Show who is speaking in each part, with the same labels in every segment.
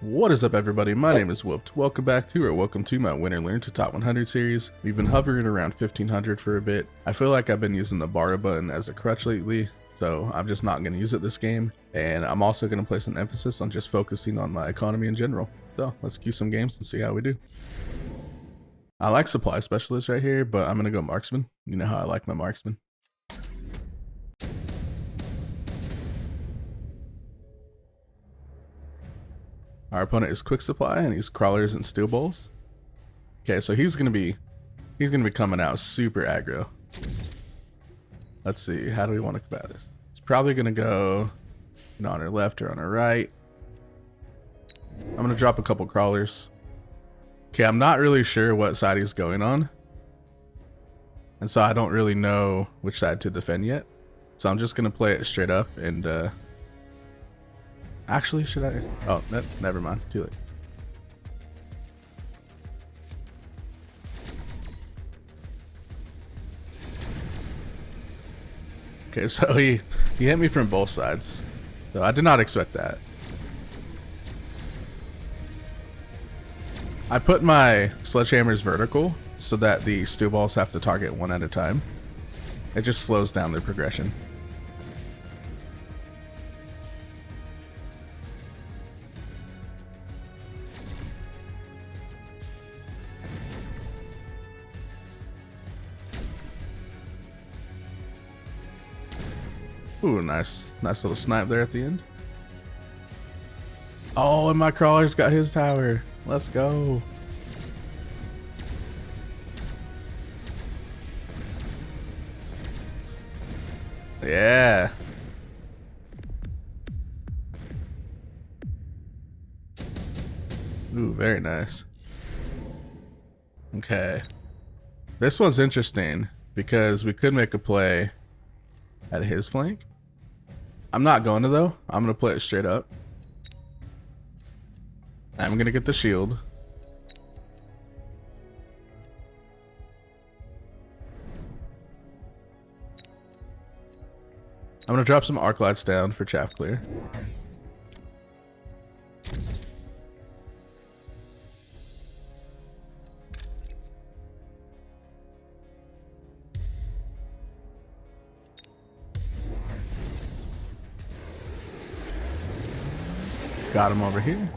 Speaker 1: What is up, everybody? My name is Whooped. Welcome to my Winner Learn to Top 100 series. We've been hovering around 1500 for a bit. I feel like I've been using the bar button as a crutch lately, so I'm just not going to use it this game. And I'm also going to place an emphasis on just focusing on my economy in general. So let's queue some games and see how we do. I like supply specialist right here, but I'm going to go marksman. You know how I like my marksman. Our opponent is quick supply and he's crawlers and steel bowls. Okay, so he's gonna be coming out super aggro. Let's see, how do we want to combat this? It's probably gonna go on our left or on our right. I'm gonna drop a couple crawlers. Okay, I'm not really sure what side he's going on, and so I don't really know which side to defend yet. So I'm just gonna play it straight up and actually, should I? Oh, never mind. Too late. Okay, so he hit me from both sides. So I did not expect that. I put my sledgehammers vertical so that the steel balls have to target one at a time. It just slows down their progression. Ooh, nice little snipe there at the end. Oh, and my crawler's got his tower. Let's go. Yeah. Ooh, very nice. Okay. This one's interesting because we could make a play at his flank. I'm not going to though. I'm going to play it straight up. I'm going to get the shield. I'm going to drop some arc lights down for chaff clear. Got him over here.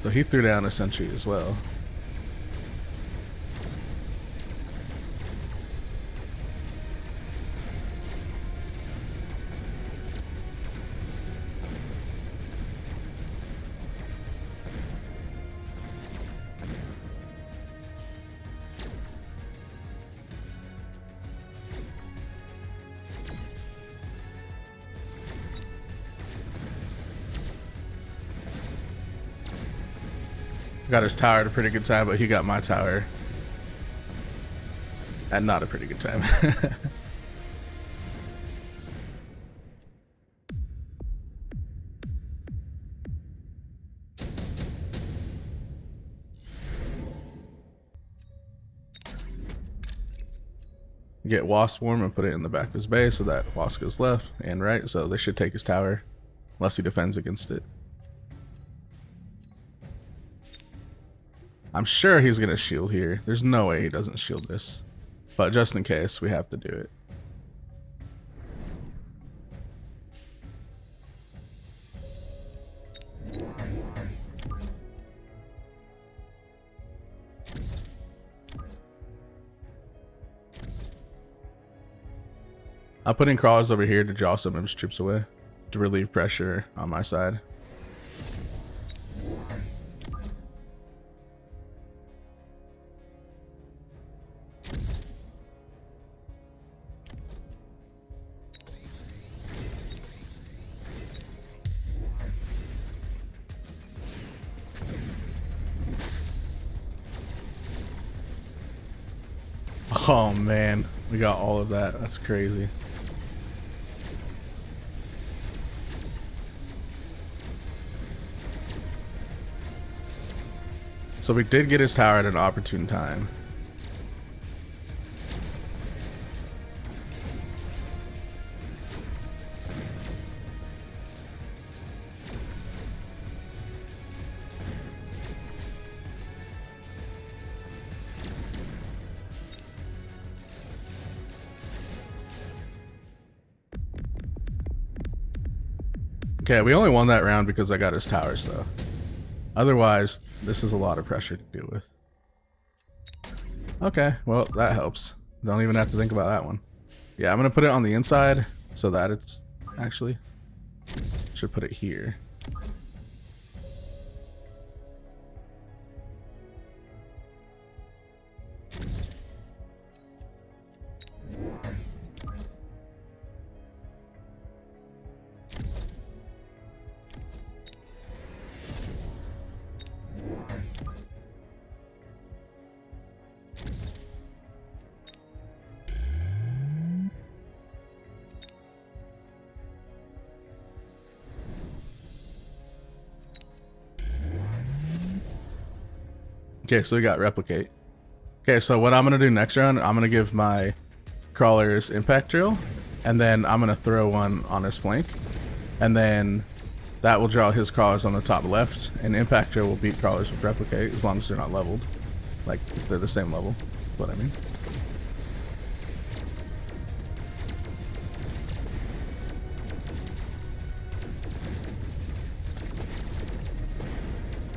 Speaker 1: So he threw down a sentry as well. Got his tower at a pretty good time, but he got my tower at not a pretty good time. Get Wasp Swarm and put it in the back of his base so that Wasp goes left and right, so they should take his tower unless he defends against it. I'm sure he's gonna shield here. There's no way he doesn't shield this. But just in case, we have to do it. I'll put in crawlers over here to draw some of his troops away to relieve pressure on my side. Oh man, we got all of that. That's crazy. So we did get his tower at an opportune time. Okay, we only won that round because I got his towers though. Otherwise, this is a lot of pressure to deal with. Okay, well, that helps. Don't even have to think about that one. Yeah, I'm gonna put it on the inside so that it's actually should put it here. Okay, so we got replicate. Okay, so what I'm gonna do next round, I'm gonna give my crawlers impact drill, and then I'm gonna throw one on his flank, and then that will draw his crawlers on the top left, and impact drill will beat crawlers with replicate as long as they're not leveled. Like, if they're the same level, is what I mean.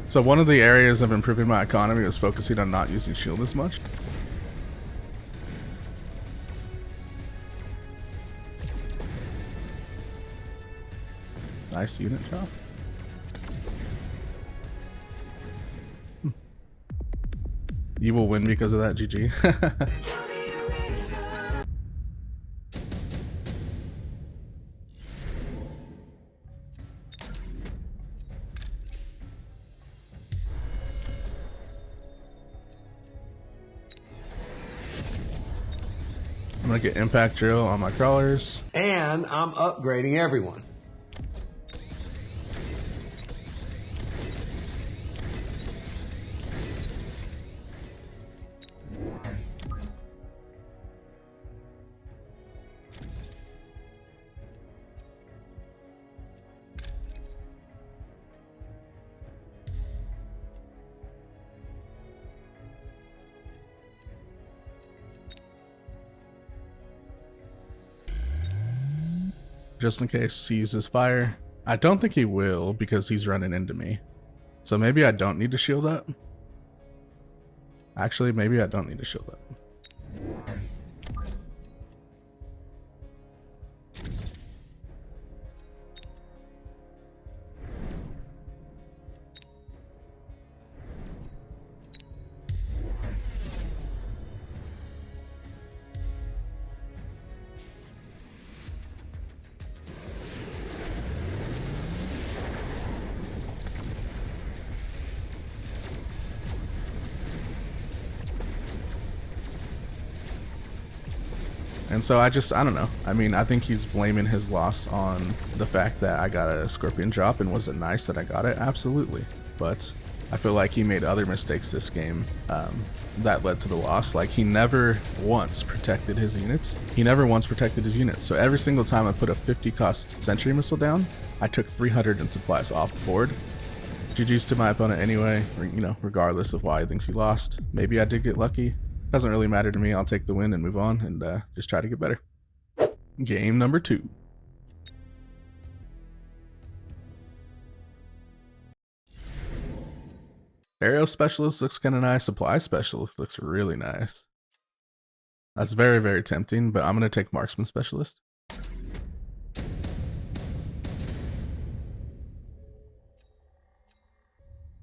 Speaker 1: So one of the areas of improving my economy was focusing on not using shield as much. Nice unit chop. You will win because of that, GG. I'm gonna get impact drill on my crawlers.
Speaker 2: And I'm upgrading everyone.
Speaker 1: Just in case he uses fire. I don't think he will because he's running into me. So maybe I don't need to shield up. Actually, maybe I don't need to shield up. And so I don't know. I mean, I think he's blaming his loss on the fact that I got a scorpion drop, and was it nice that I got it? Absolutely. But I feel like he made other mistakes this game that led to the loss. Like, he never once protected his units. So every single time I put a 50 cost sentry missile down, I took 300 in supplies off the board. GG's to my opponent anyway, you know, regardless of why he thinks he lost. Maybe I did get lucky. Doesn't really matter to me. I'll take the win and move on and just try to get better. Game number 2. Aero specialist looks kind of nice. Supply specialist looks really nice. That's very, very tempting, but I'm going to take marksman specialist.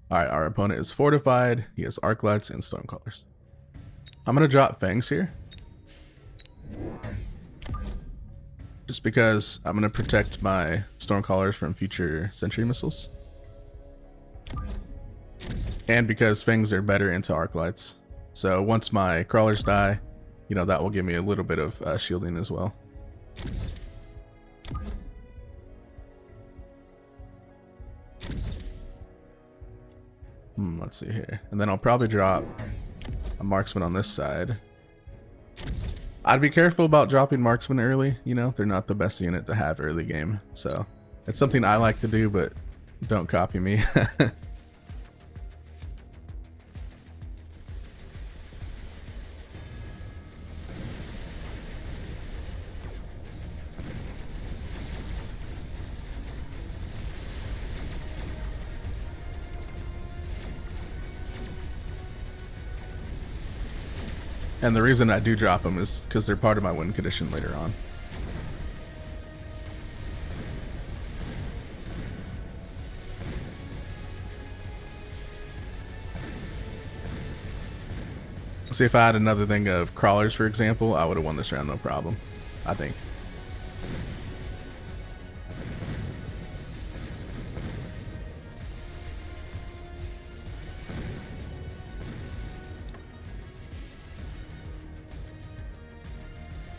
Speaker 1: Alright, our opponent is fortified. He has arc lights and stormcallers. I'm going to drop fangs here. Just because I'm going to protect my stormcallers from future sentry missiles. And because fangs are better into arc lights. So once my crawlers die, you know, that will give me a little bit of shielding as well. Let's see here. And then I'll probably drop a marksman on this side. I'd be careful about dropping marksman early. You know, they're not the best unit to have early game. So it's something I like to do, but don't copy me. And the reason I do drop them is because they're part of my win condition later on. See, if I had another thing of crawlers, for example, I would have won this round no problem, I think.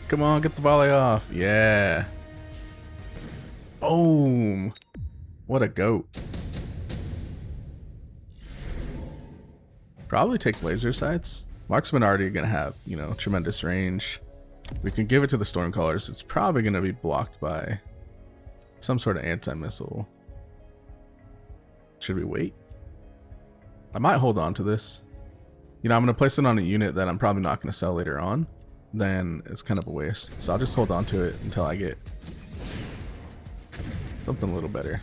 Speaker 1: Come on, get the volley off. Yeah. Boom. What a goat. Probably take laser sights. Marksman already gonna have, you know, tremendous range. We can give it to the Stormcallers. It's probably gonna be blocked by some sort of anti-missile. Should we wait? I might hold on to this. You know, I'm gonna place it on a unit that I'm probably not gonna sell later on. Then it's kind of a waste. So I'll just hold on to it until I get something a little better.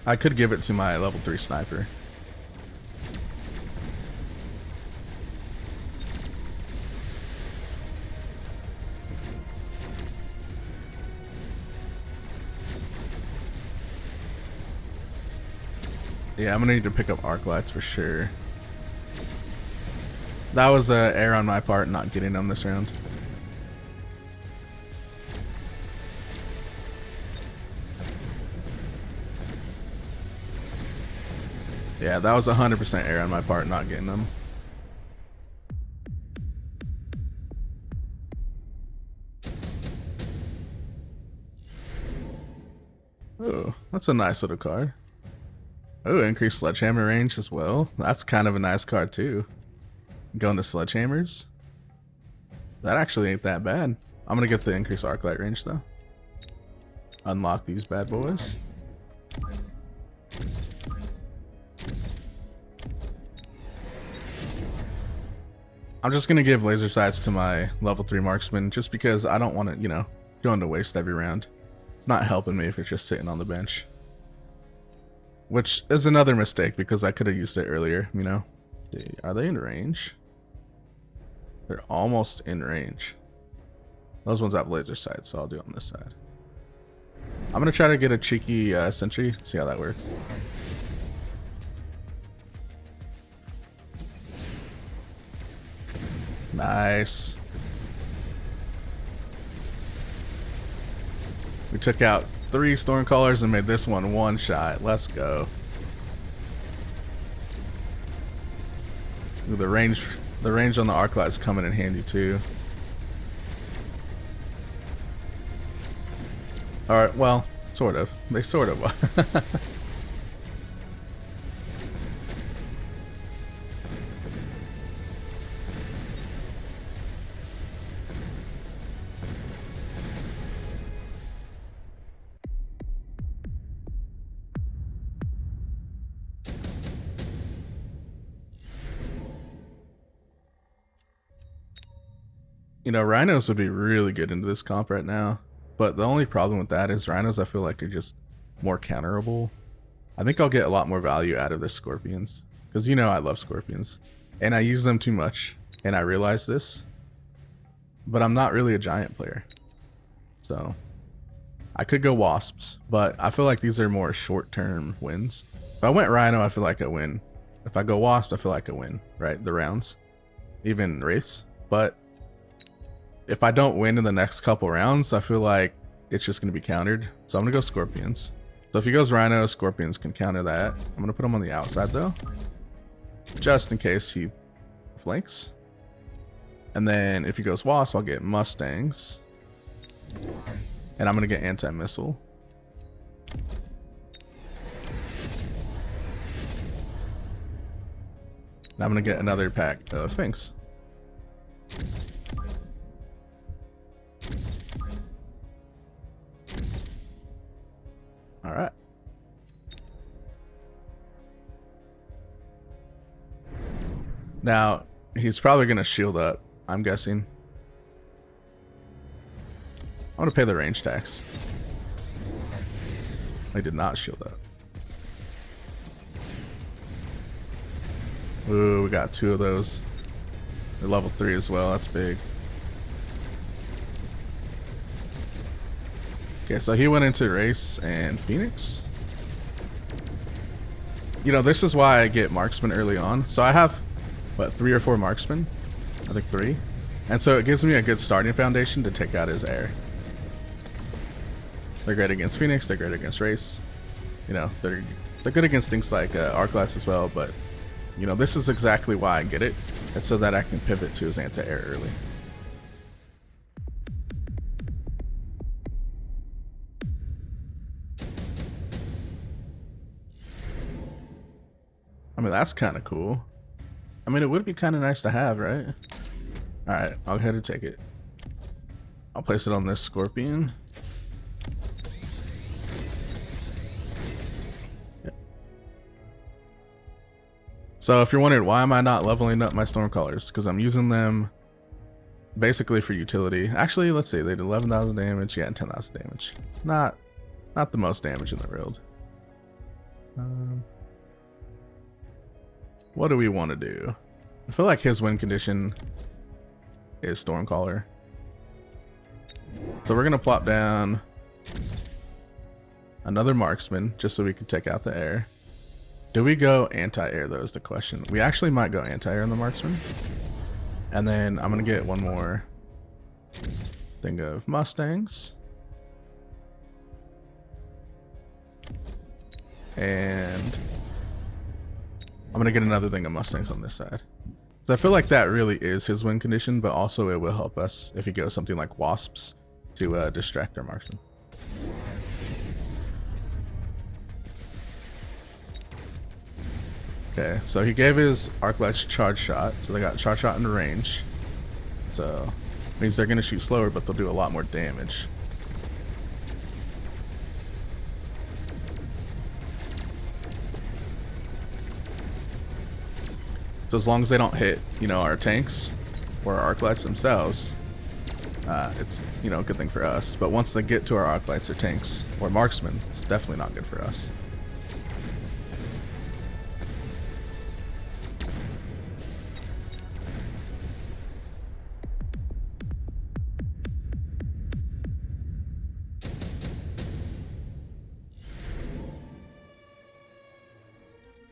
Speaker 1: I could give it to my level 3 sniper. Yeah, I'm gonna need to pick up arc lights for sure. That was an error on my part not getting them this round. Yeah, that was 100% error on my part not getting them. Oh, that's a nice little card. Oh, increased sledgehammer range as well. That's kind of a nice card too. Going to sledgehammers. That actually ain't that bad. I'm gonna get the increased arc light range though. Unlock these bad boys. I'm just gonna give laser sights to my level 3 marksman just because I don't want to, you know, go into waste every round. It's not helping me if it's just sitting on the bench. Which is another mistake because I could have used it earlier, you know. Are they in range? They're almost in range. Those ones have laser sights, so I'll do it on this side. I'm gonna try to get a cheeky sentry, see how that works. Nice. We took out 3 Stormcallers and made this one shot. Let's go. Ooh, the range on the arc light's coming in handy too. Alright, well, sort of. They sort of. You know, rhinos would be really good into this comp right now. But the only problem with that is rhinos I feel like are just more counterable. I think I'll get a lot more value out of the scorpions. Because you know I love scorpions. And I use them too much. And I realize this. But I'm not really a giant player. So I could go wasps. But I feel like these are more short-term wins. If I went rhino, I feel like I win. If I go wasp, I feel like I win. Right? The rounds. Even wraiths. But if I don't win in the next couple rounds, I feel like it's just going to be countered. So I'm going to go scorpions. So if he goes rhino, scorpions can counter that. I'm going to put him on the outside though. Just in case he flanks. And then if he goes wasp, I'll get mustangs. And I'm going to get anti-missile. And I'm going to get another pack of finks. All right. Now, he's probably going to shield up, I'm guessing. I'm going to pay the range tax. I did not shield up. Ooh, we got 2 of those. They're level 3 as well. That's big. Okay, so he went into Race and Phoenix. You know, this is why I get marksman early on. So I have, what, 3 or 4 marksmen? I think 3. And so it gives me a good starting foundation to take out his air. They're great against Phoenix. They're great against Race. You know, they're good against things like Arclights as well. But, you know, this is exactly why I get it. It's so that I can pivot to his anti-air early. I mean, that's kind of cool. I mean, it would be kind of nice to have, right? Alright, I'll go ahead and take it. I'll place it on this Scorpion. Yep. So if you're wondering why am I not leveling up my Stormcallers, because I'm using them basically for utility. Actually, let's see, they did 11,000 damage, yeah, and 10,000 damage. Not the most damage in the world. What do we want to do? I feel like his win condition is Stormcaller. So we're going to plop down another marksman just so we can take out the air. Do we go anti-air though is the question. We actually might go anti-air on the marksman. And then I'm going to get one more thing of Mustangs. And I'm going to get another thing of Mustangs on this side. So I feel like that really is his win condition, but also it will help us if he goes something like Wasps to distract our marksman. Okay, so he gave his Arclights charge shot, so they got charge shot in range. So means they're going to shoot slower, but they'll do a lot more damage. So as long as they don't hit, you know, our tanks or our Arclights themselves, it's, you know, a good thing for us. But once they get to our Arclights or tanks or marksmen, it's definitely not good for us.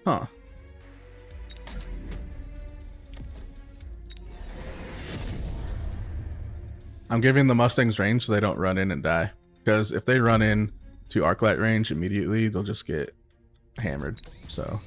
Speaker 1: Huh. I'm giving the Mustangs range so they don't run in and die. Because if they run in to Arclight range immediately, they'll just get hammered. So.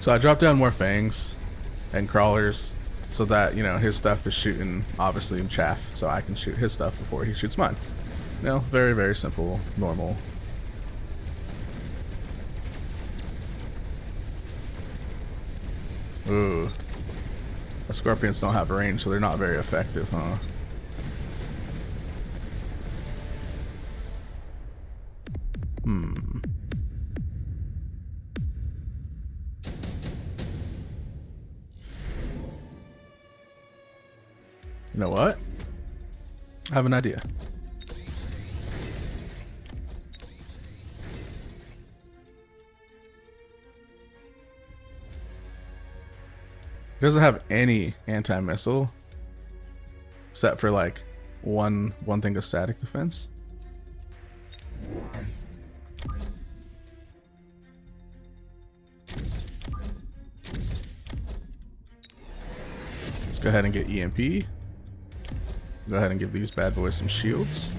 Speaker 1: So I dropped down more fangs and crawlers so that, you know, his stuff is shooting obviously chaff, so I can shoot his stuff before he shoots mine. You know, very, very simple, normal. Ooh. The Scorpions don't have range, so they're not very effective, huh? You know what? I have an idea. It doesn't have any anti-missile except for like one thing of static defense. Let's go ahead and get EMP. Go ahead and give these bad boys some shields.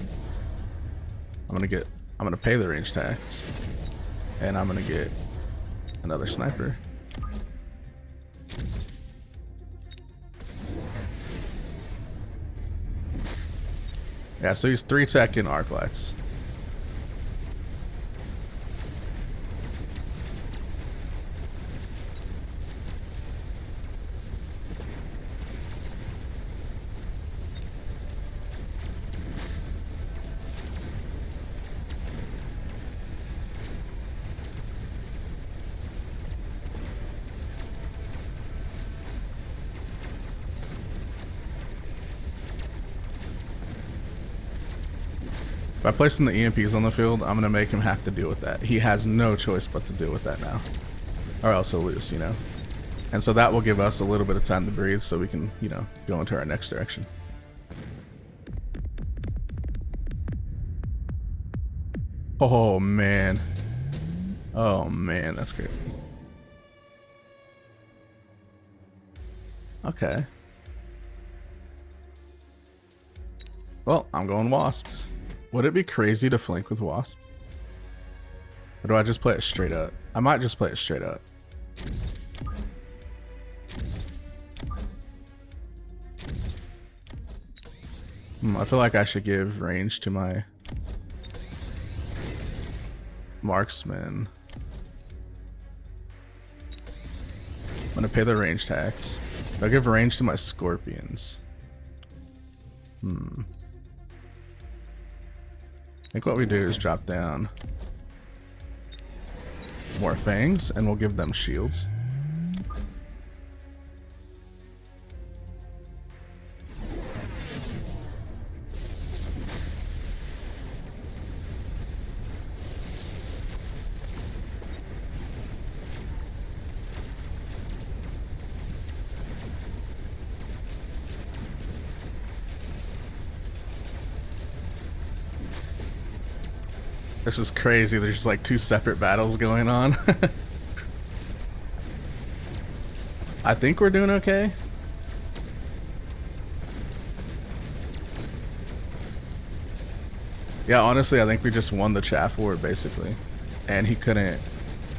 Speaker 1: I'm gonna pay the range tax, and I'm gonna get another sniper. Yeah, so he's 3 tech in Arclights. By placing the EMPs on the field, I'm going to make him have to deal with that. He has no choice but to deal with that now. Or else he'll lose, you know. And so that will give us a little bit of time to breathe so we can, you know, go into our next direction. Oh, man. Oh, man, that's crazy. Okay. Well, I'm going wasps. Would it be crazy to flank with wasps? Or do I just play it straight up? I might just play it straight up. I feel like I should give range to my marksman. I'm gonna pay the range tax. I'll give range to my scorpions. I think what we do is drop down more fangs and we'll give them shields. This is crazy. There's just like two separate battles going on. I think we're doing okay. Yeah, honestly, I think we just won the chaff war basically, and he couldn't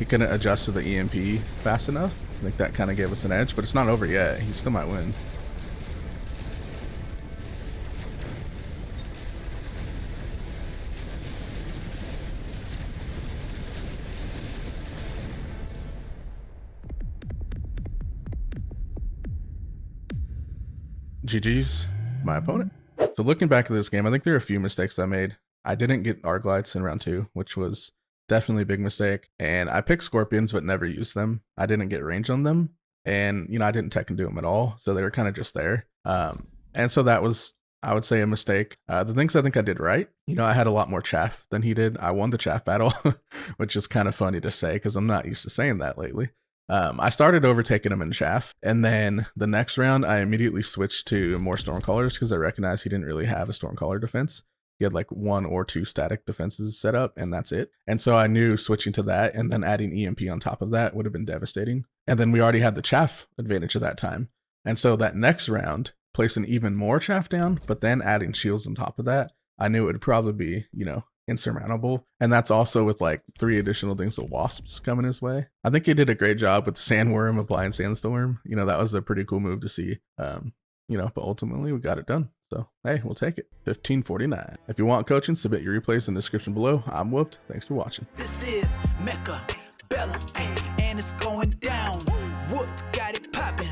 Speaker 1: adjust to the EMP fast enough. I think that kind of gave us an edge, but it's not over yet. He still might win. GG's, my opponent. So looking back at this game, I think there are a few mistakes I made. I didn't get Arglights in round 2, which was definitely a big mistake. And I picked Scorpions, but never used them. I didn't get range on them. And, you know, I didn't tech and do them at all. So they were kind of just there. And so that was, I would say, a mistake. The things I think I did right, you know, I had a lot more chaff than he did. I won the chaff battle, which is kind of funny to say because I'm not used to saying that lately. I started overtaking him in chaff, and then the next round I immediately switched to more Stormcallers because I recognized he didn't really have a Stormcaller defense. He had like 1 or 2 static defenses set up, and that's it. And so I knew switching to that and then adding EMP on top of that would have been devastating. And then we already had the chaff advantage at that time. And so that next round, placing even more chaff down, but then adding shields on top of that, I knew it would probably be, you know, insurmountable. And that's also with like 3 additional things of wasps coming his way. I think he did a great job with the sandworm applying sandstorm. You know, that was a pretty cool move to see. You know, but ultimately we got it done. So hey, we'll take it. 1549. If you want coaching, submit your replays in the description below. I'm whooped. Thanks for watching.
Speaker 3: This is Mechabellum, and it's going down. Whooped, got it popping.